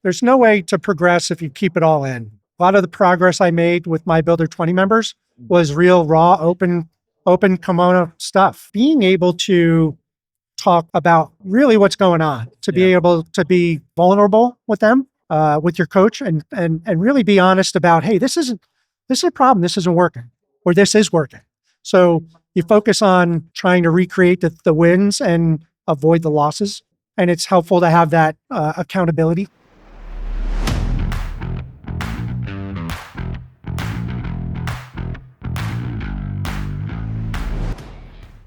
there's no way to progress if you keep it all in. A lot of the progress I made with my Builder 20 members was real, raw, open kimono stuff. Being able to talk about really what's going on, to be able to be vulnerable with them, with your coach, and really be honest about, hey, this is a problem, this isn't working, or this is working. So you focus on trying to recreate the wins and avoid the losses. And it's helpful to have that accountability.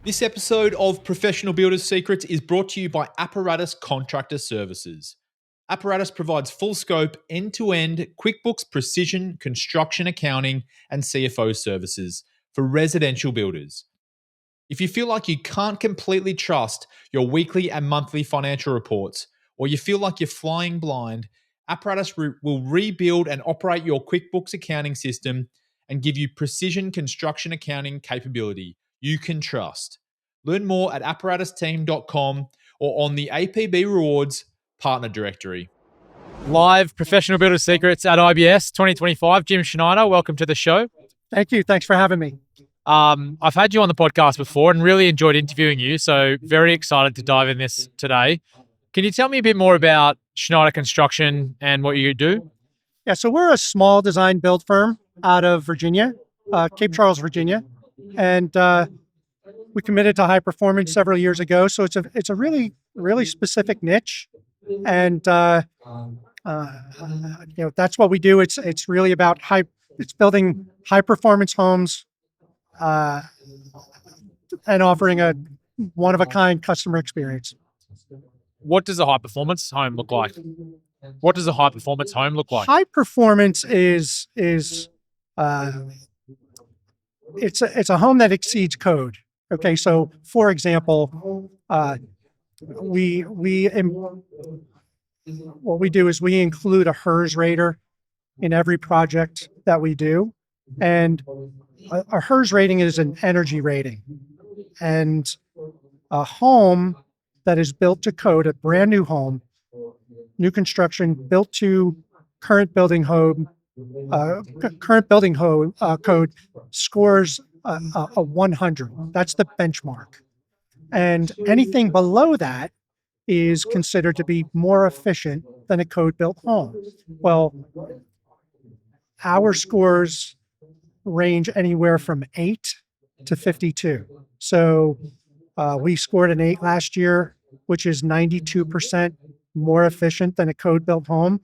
This episode of Professional Builders Secrets is brought to you by Apparatus Contractor Services. Apparatus provides full scope, end-to-end QuickBooks precision construction accounting and CFO services for residential builders. If you feel like you can't completely trust your weekly and monthly financial reports, or you feel like you're flying blind, Apparatus will rebuild and operate your QuickBooks accounting system and give you precision construction accounting capability you can trust. Learn more at apparatusteam.com or on the APB Rewards Partner Directory. Live Professional Builder Secrets at IBS 2025. Jim Schneider, welcome to the show. Thank you. Thanks for having me. I've had you on the podcast before and really enjoyed interviewing you, so very excited to dive in this today. Can you tell me a bit more about Schneider Construction and what you do? Yeah, so we're a small design build firm out of Virginia, Cape Charles, Virginia. And we committed to high performance several years ago. So it's a really, really specific niche. And, that's what we do. It's really about it's building high performance homes and offering a one-of-a-kind customer experience. What does a high performance home look like? High performance is it's a home that exceeds code. Okay, so for example, what we do is we include a HERS rater in every project that we do, and a HERS rating is an energy rating, and a home that is built to code, a brand new home, new construction, built to current building code, scores a 100. That's the benchmark. And anything below that is considered to be more efficient than a code-built home. Well, our scores range anywhere from 8 to 52. So we scored an 8 last year, which is 92% more efficient than a code-built home.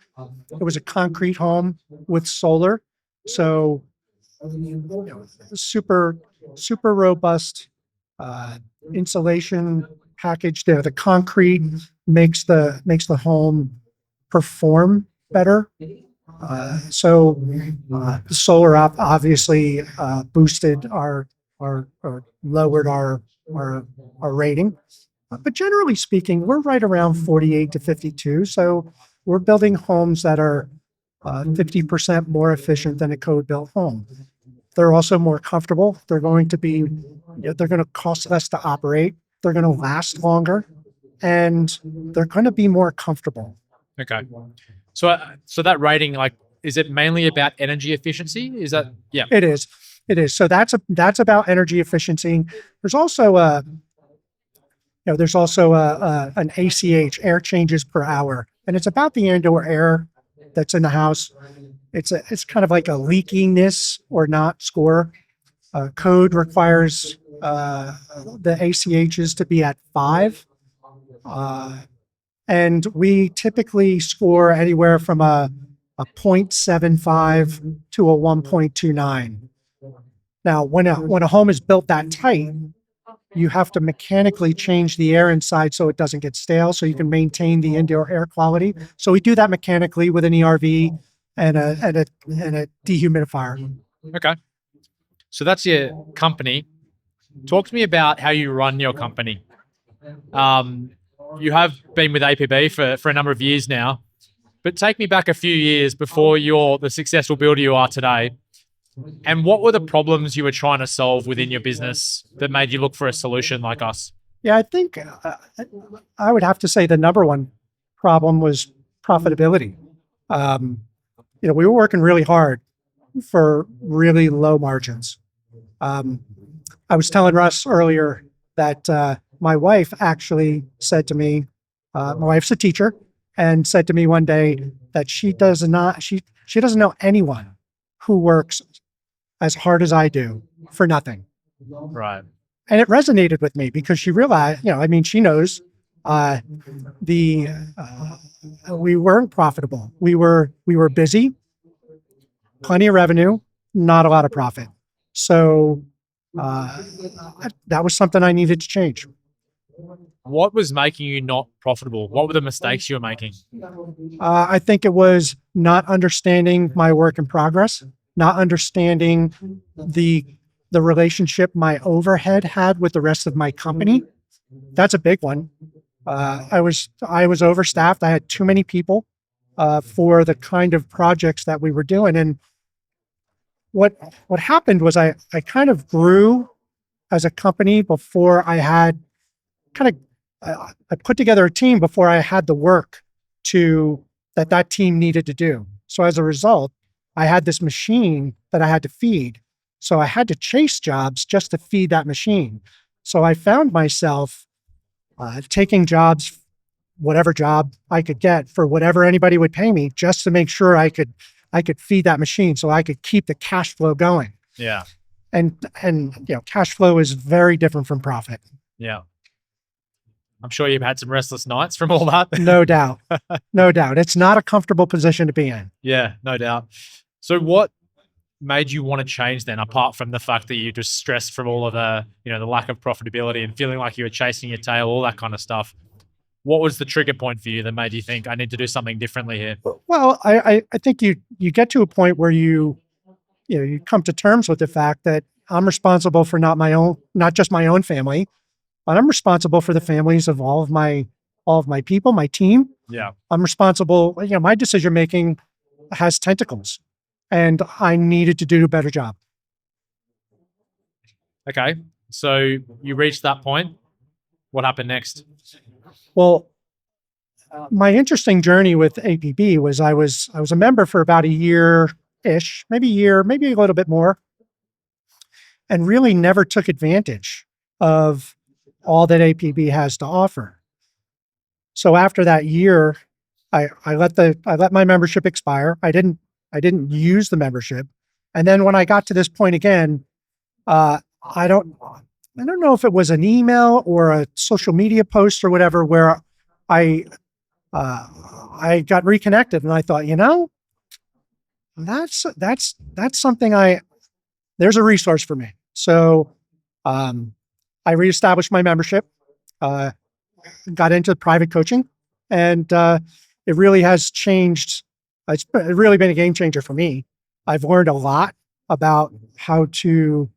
It was a concrete home with solar. So super robust insulation package there. The concrete makes the home perform better. So the solar obviously boosted or lowered our rating. But generally speaking, we're right around 48 to 52. So we're building homes that are 50% more efficient than a code-built home. They're also more comfortable. They're going to cost less to operate. They're going to last longer, and they're going to be more comfortable. Okay. So that rating, is it mainly about energy efficiency? Is that, yeah? It is. So that's about energy efficiency. There's also an ACH, air changes per hour, and it's about the indoor air that's in the house. It's kind of like a leakiness or not score. Code requires the ACHs to be at 5. And we typically score anywhere from a 0.75 to a 1.29. Now, when a home is built that tight, you have to mechanically change the air inside so it doesn't get stale, so you can maintain the indoor air quality. So we do that mechanically with an ERV and a dehumidifier. Okay. So that's your company. Talk to me about how you run your company. You have been with APB for a number of years now, but take me back a few years before you're the successful builder you are today. And what were the problems you were trying to solve within your business that made you look for a solution like us? Yeah, I think I would have to say the number one problem was profitability. We were working really hard for really low margins. I was telling Russ earlier that my wife actually said to me, my wife's a teacher, and said to me one day that she doesn't know anyone who works as hard as I do for nothing. Right. And it resonated with me because she realized, she knows we weren't profitable. We were busy, plenty of revenue, not a lot of profit. So that was something I needed to change. What was making you not profitable? What were the mistakes you were making? I think it was not understanding my work in progress, not understanding the relationship my overhead had with the rest of my company. That's a big one. I was overstaffed. I had too many people for the kind of projects that we were doing. And what happened was I kind of grew as a company before I had I put together a team before I had the work that team needed to do. So as a result, I had this machine that I had to feed. So I had to chase jobs just to feed that machine. So I found myself taking jobs, whatever job I could get for whatever anybody would pay me, just to make sure I could feed that machine so I could keep the cash flow going. Yeah. And cash flow is very different from profit. Yeah. I'm sure you've had some restless nights from all that. No doubt. No doubt. It's not a comfortable position to be in. Yeah, no doubt. So what made you want to change then, apart from the fact that you just stressed from all of the, the lack of profitability and feeling like you were chasing your tail, all that kind of stuff? What was the trigger point for you that made you think I need to do something differently here? Well, I think you get to a point where you come to terms with the fact that I'm responsible for not just my own family, but I'm responsible for the families of all of my people, my team. Yeah. I'm responsible, my decision making has tentacles, and I needed to do a better job. Okay. So you reached that point. What happened next? Well, my interesting journey with APB was I was a member for about a year-ish, maybe a little bit more, and really never took advantage of all that APB has to offer. So after that year, I let my membership expire. I didn't use the membership. And then when I got to this point again, I don't know if it was an email or a social media post or whatever, where I got reconnected, and I thought, that's something there's a resource for me. So I reestablished my membership, got into private coaching, and it really has changed. It's really been a game changer for me. I've learned a lot about how to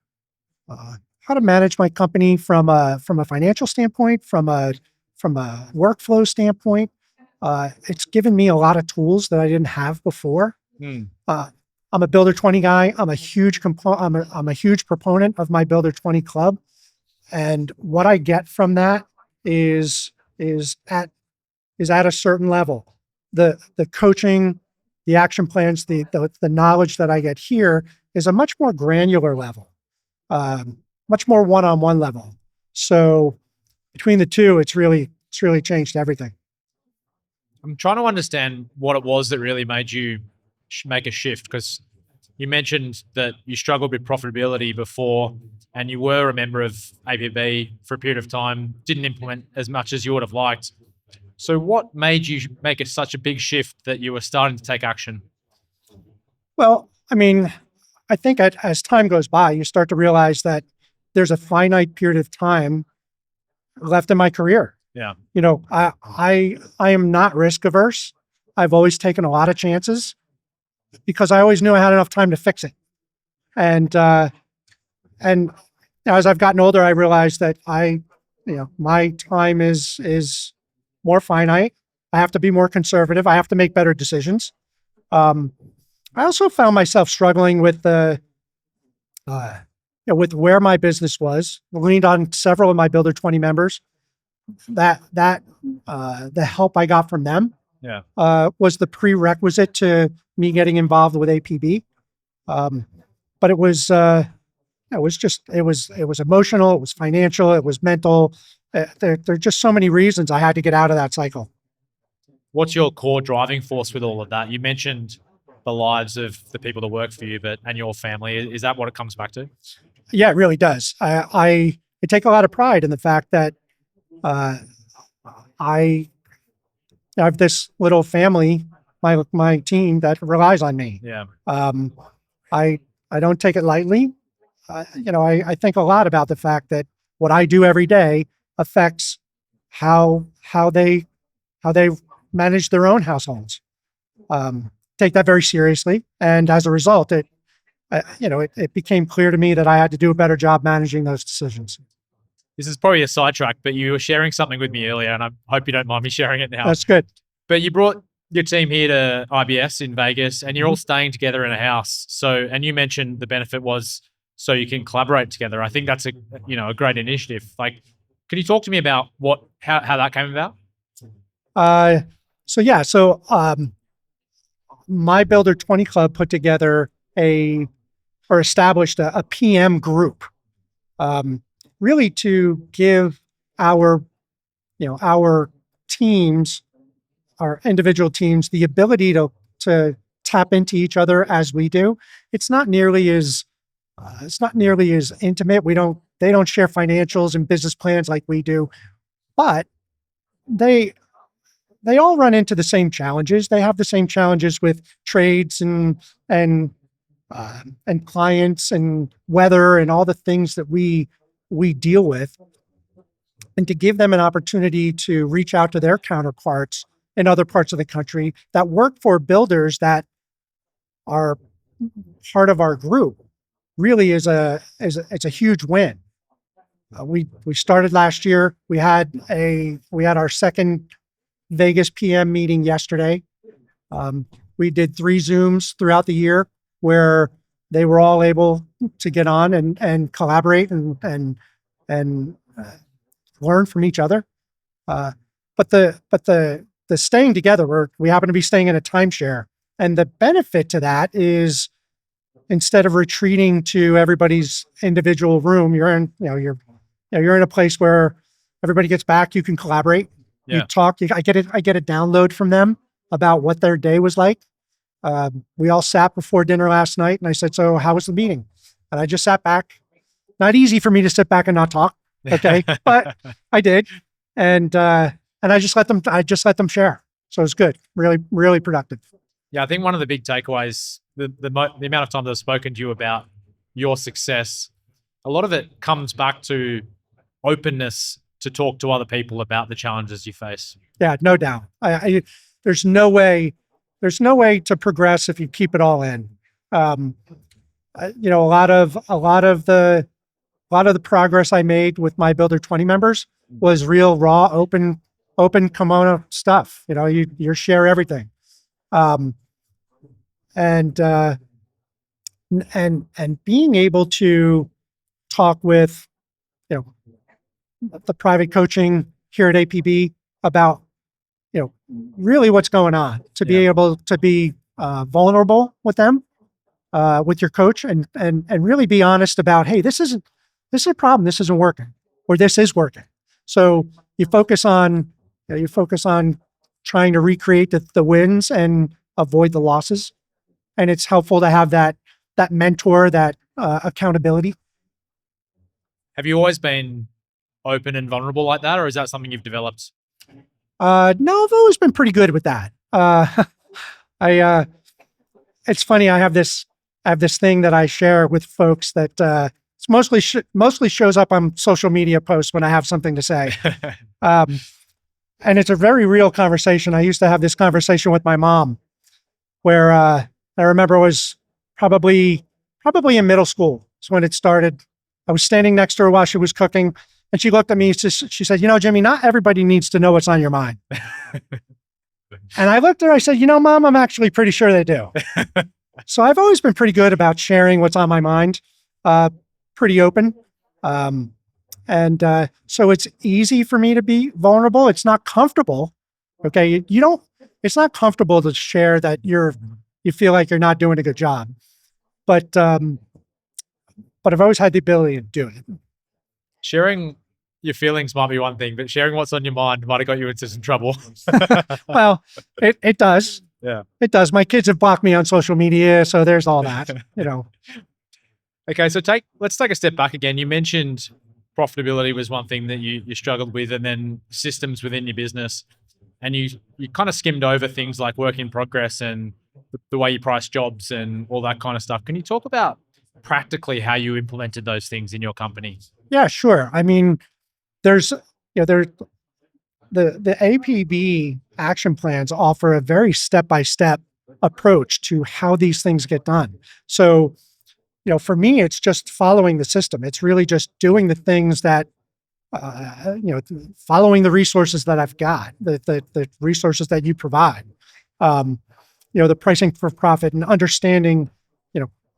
manage my company from a financial standpoint, from a workflow standpoint. It's given me a lot of tools that I didn't have before. I'm a Builder 20 guy. I'm a huge proponent of my Builder 20 club, and what I get from that is at a certain level. The coaching, the action plans, the knowledge that I get here is a much more granular level, much more one-on-one level. So between the two, it's really changed everything. I'm trying to understand what it was that really made you make a shift, because you mentioned that you struggled with profitability before and you were a member of APB for a period of time, didn't implement as much as you would have liked. So what made you make it such a big shift that you were starting to take action? Well, I think as time goes by, you start to realize that there's a finite period of time left in my career. Yeah. I am not risk averse. I've always taken a lot of chances because I always knew I had enough time to fix it. And as I've gotten older, I realized that my time is more finite. I have to be more conservative. I have to make better decisions. I also found myself struggling with with where my business was. I leaned on several of my Builder 20 members. The help I got from them was the prerequisite to me getting involved with APB. But it was emotional, it was financial, it was mental. There are just so many reasons I had to get out of that cycle. What's your core driving force with all of that? You mentioned the lives of the people that work for you, and your family. Is that what it comes back to? Yeah, it really does. I take a lot of pride in the fact that I have this little family, my team that relies on me. Yeah. I don't take it lightly. I think a lot about the fact that what I do every day affects how they manage their own households. Take that very seriously, and as a result, it became clear to me that I had to do a better job managing those decisions. This is probably a sidetrack, but you were sharing something with me earlier, and I hope you don't mind me sharing it now. That's good. But you brought your team here to IBS in Vegas, and you're all staying together in a house. So, and you mentioned the benefit was so you can collaborate together. I think that's a great initiative. Like, can you talk to me about how that came about? My Builder 20 Club put together established a PM group, really to give our teams, our individual teams, the ability to tap into each other as we do. It's not nearly as intimate. They don't share financials and business plans like we do, but they all run into the same challenges. They have the same challenges with trades and clients and weather and all the things that we deal with, and to give them an opportunity to reach out to their counterparts in other parts of the country that work for builders that are part of our group really is a huge win. We started last year. We had our second Vegas PM meeting yesterday. We did 3 Zooms throughout the year where they were all able to get on and collaborate and learn from each other. But the staying together, we happen to be staying in a timeshare, and the benefit to that is instead of retreating to everybody's individual room, you're in a place where everybody gets back. You can collaborate. Yeah. You talk. I get a download from them about what their day was like. We all sat before dinner last night, and I said, "So, how was the meeting?" And I just sat back. Not easy for me to sit back and not talk. Okay, but I did, and I just let them share. So it's good. Really, really productive. Yeah, I think one of the big takeaways, the amount of time that I've spoken to you about your success, a lot of it comes back to openness to talk to other people about the challenges you face. Yeah, no doubt. There's no way to progress if you keep it all in. A lot of the progress I made with my Builder 20 members was real, raw, open kimono stuff. You share everything. And being able to talk with, the private coaching here at APB about, really what's going on, to be able to be vulnerable with them, with your coach, and really be honest about, hey, this is a problem. This isn't working, or this is working. So you focus on trying to recreate the wins and avoid the losses. And it's helpful to have that mentor, that accountability. Have you always been open and vulnerable like that, or is that something you've developed? No, I've always been pretty good with that. It's funny. I have this thing that I share with folks that it's mostly shows up on social media posts when I have something to say. And it's a very real conversation. I used to have this conversation with my mom, where I remember it was probably in middle school. So when it started, I was standing next to her while she was cooking, and she looked at me. She said, Jimmy, not everybody needs to know what's on your mind. And I looked at her. I said, Mom, I'm actually pretty sure they do. So I've always been pretty good about sharing what's on my mind, pretty open. So it's easy for me to be vulnerable. It's not comfortable. Okay. You it's not comfortable to share that you feel like you're not doing a good job, but I've always had the ability to do it. Sharing your feelings might be one thing, but sharing what's on your mind might have got you into some trouble. Well, it does. Yeah. It does. My kids have blocked me on social media, so there's all that, Okay, so let's take a step back again. You mentioned profitability was one thing that you struggled with, and then systems within your business. And you kind of skimmed over things like work in progress and the way you price jobs and all that kind of stuff. Can you talk about practically how you implemented those things in your company? Yeah, sure. I mean, there's the APB action plans offer a very step-by-step approach to how these things get done. So, for me, it's just following the system. It's really just doing the things that, following the resources that I've got, the resources that you provide, the pricing for profit, and understanding,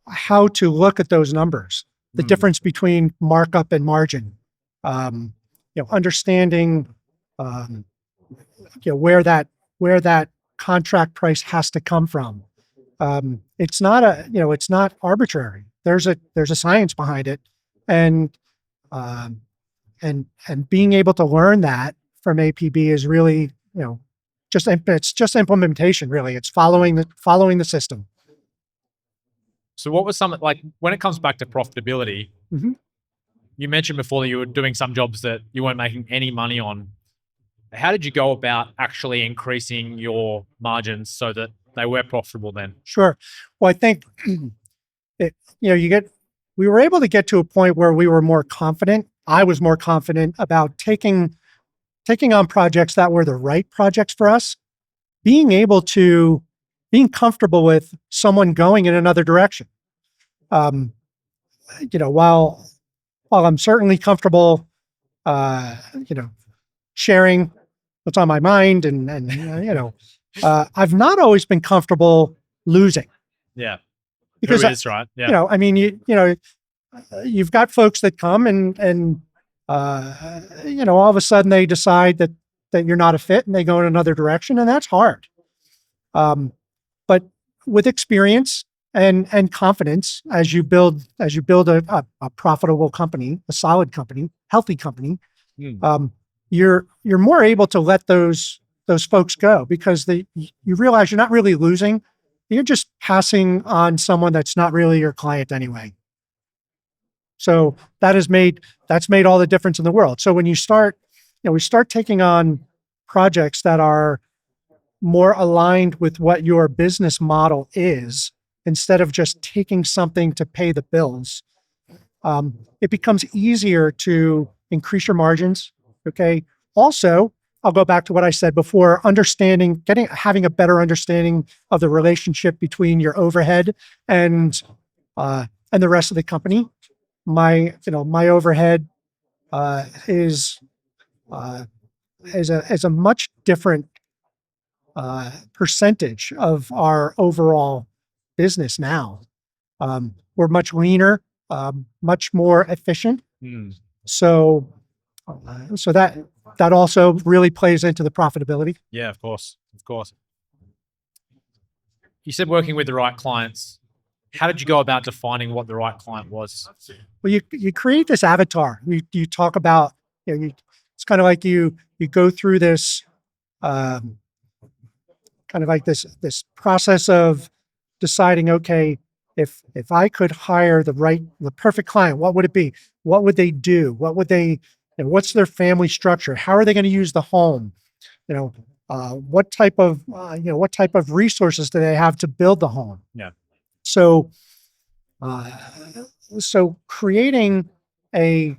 how to look at those numbers, the difference between markup and margin, understanding, where that contract price has to come from. It's not arbitrary. There's a science behind it, and being able to learn that from APB is really, it's just implementation. Really, it's following the system. So what was some, like, when it comes back to profitability, Mhm. you mentioned before that you were doing some jobs that you weren't making any money on. How did you go about actually increasing your margins so that they were profitable then? Sure. Well, I think we were able to get to a point where we were more confident. I was more confident about taking on projects that were the right projects for us, being comfortable with someone going in another direction. While I'm certainly comfortable, sharing what's on my mind, and I've not always been comfortable losing. Yeah. Because Who is, right? Yeah. I mean, you've got folks that come and all of a sudden they decide that you're not a fit and they go in another direction, and that's hard. But with experience and confidence, as you build a profitable company, a solid company, healthy company, you're more able to let those folks go, because you realize you're not really losing. You're just passing on someone that's not really your client anyway. So that's made all the difference in the world. So when we start taking on projects that are more aligned with what your business model is, instead of just taking something to pay the bills, it becomes easier to increase your margins. Okay. Also, I'll go back to what I said before, having a better understanding of the relationship between your overhead and the rest of the company. My overhead is a much different percentage of our overall business now. We're much leaner, much more efficient. So that also really plays into the profitability. Yeah, of course. You said working with the right clients. How did you go about defining what the right client was? Well, you create this avatar. You talk about, it's kind of like you go through this, kind of like this process of deciding, okay, if I could hire the perfect client, what would it be? What would they do? What's their family structure? How are they going to use the home? What type of resources do they have to build the home? Yeah. So creating a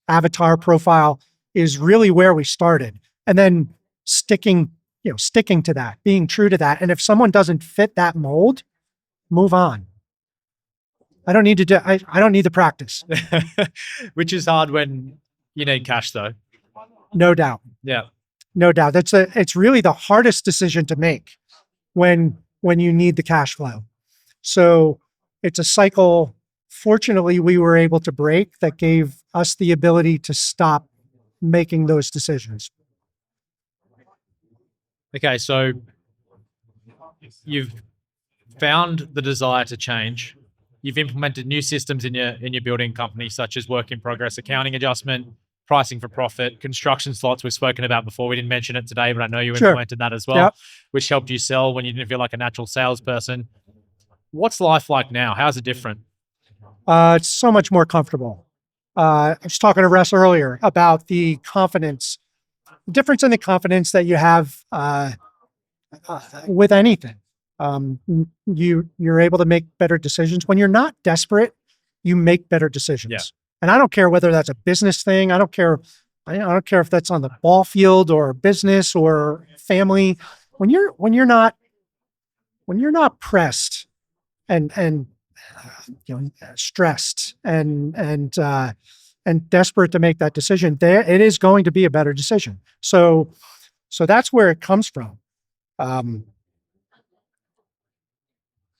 avatar profile is really where we started, and then sticking to that, being true to that. And if someone doesn't fit that mold, move on. I don't need the practice. Which is hard when you need cash, though. No doubt. Yeah. No doubt. It's really the hardest decision to make when you need the cash flow. So it's a cycle, fortunately, we were able to break, that gave us the ability to stop making those decisions. Okay, so you've found the desire to change. You've implemented new systems in your building company, such as work in progress accounting adjustment, pricing for profit, construction slots we've spoken about before. We didn't mention it today, but I know you Sure. implemented that as well, Yep. which helped you sell when you didn't feel like a natural salesperson. What's life like now? How's it different? It's so much more comfortable. I was talking to Russ earlier about the confidence, the difference in the confidence that you have with anything. You're able to make better decisions when you're not desperate. You make better decisions, Yeah. and I don't care whether that's a business thing. I don't care. I don't care if that's on the ball field or business or family. When you're not pressed and stressed and desperate to make that decision, there it is going to be a better decision. So that's where it comes from.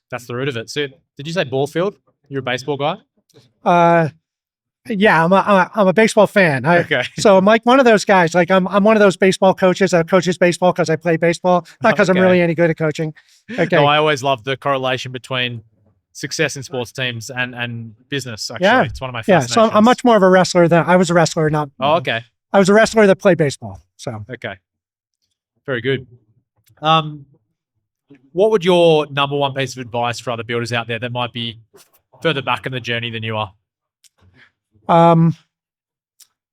That's the root of it. So, did you say ball field? You're a baseball guy? Yeah, I'm a baseball fan. Okay. So I'm like one of those guys. Like I'm one of those baseball coaches that coaches baseball because I play baseball, not because I'm Okay. really any good at coaching. Okay. No, I always love the correlation between success in sports teams and business. Actually, Yeah. it's one of my Yeah. fascinations. So I'm much more of a wrestler than I was a wrestler. Not. Oh, okay. I was a wrestler that played baseball. So. Okay. Very good. What would your number one piece of advice for other builders out there that might be further back in the journey than you are? Wow,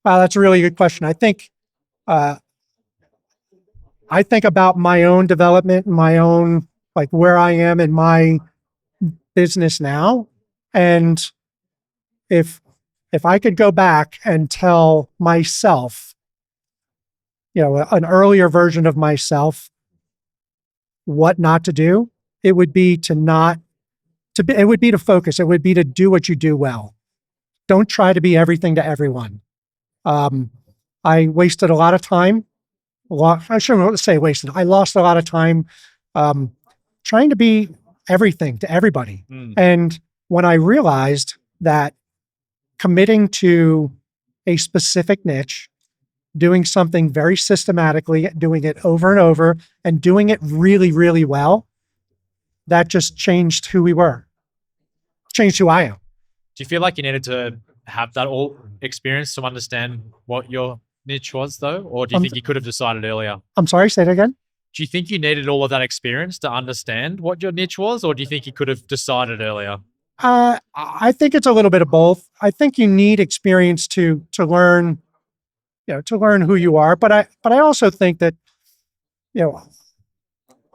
that's a really good question. I think about my own development and my own, like where I am in my business now. And if I could go back and tell myself, an earlier version of myself, what not to do, it would be to focus. It would be to do what you do well. Don't try to be everything to everyone. I wasted a lot of time. I shouldn't say wasted. I lost a lot of time trying to be everything to everybody. And when I realized that committing to a specific niche, doing something very systematically, doing it over and over, and doing it really, really well, that just changed who we were, changed who I am. Do you feel like you needed to have that all experience to understand what your niche was, though? Or do you think you could have decided earlier? I'm sorry, say that again? Do you think you needed all of that experience to understand what your niche was? Or do you think you could have decided earlier? I think it's a little bit of both. I think you need experience to learn, to learn who you are. But I also think that,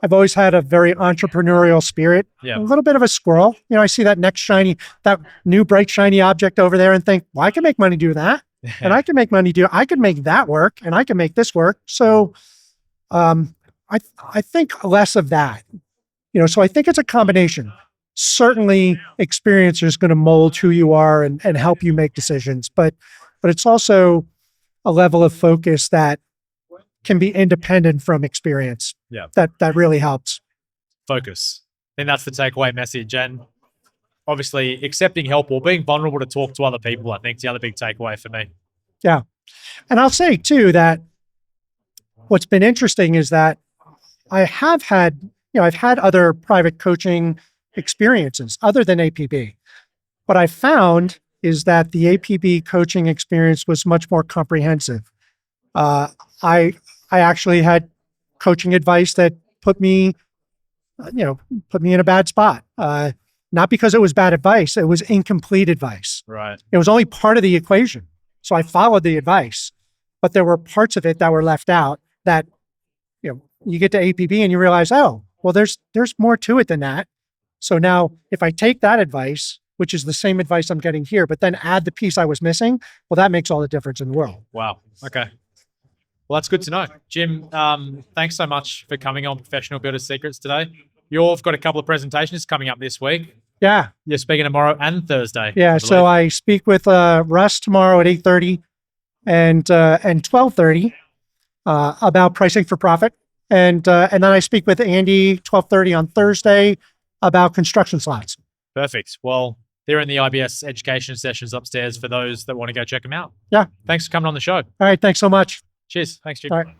I've always had a very entrepreneurial spirit, Yeah. a little bit of a squirrel. I see that that new bright shiny object over there and think, well, I can make money do that. And I can make money I can make that work and I can make this work. So, I think less of that, so I think it's a combination. Certainly experience is going to mold who you are and help you make decisions, but it's also a level of focus that can be independent from experience. Yeah. That really helps. Focus. I think that's the takeaway message. And obviously accepting help or being vulnerable to talk to other people, I think is the other big takeaway for me. Yeah. And I'll say too, that what's been interesting is that I have had, I've had other private coaching experiences other than APB. What I found is that the APB coaching experience was much more comprehensive. I actually had coaching advice that put me in a bad spot. Not because it was bad advice, it was incomplete advice. Right. It was only part of the equation. So I followed the advice, but there were parts of it that were left out that, you get to APB and you realize, oh, well, there's more to it than that. So now if I take that advice, which is the same advice I'm getting here, but then add the piece I was missing, well, that makes all the difference in the world. Wow. Okay. Well, that's good to know. Jim, thanks so much for coming on Professional Builder Secrets today. You've got a couple of presentations coming up this week. Yeah. You're speaking tomorrow and Thursday. Yeah. So I speak with Russ tomorrow at 8:30 and 12:30 about pricing for profit. And then I speak with Andy 12:30 on Thursday about construction slots. Perfect. Well, they're in the IBS education sessions upstairs for those that want to go check them out. Yeah. Thanks for coming on the show. All right. Thanks so much. Cheers. Thanks, Jim. All right.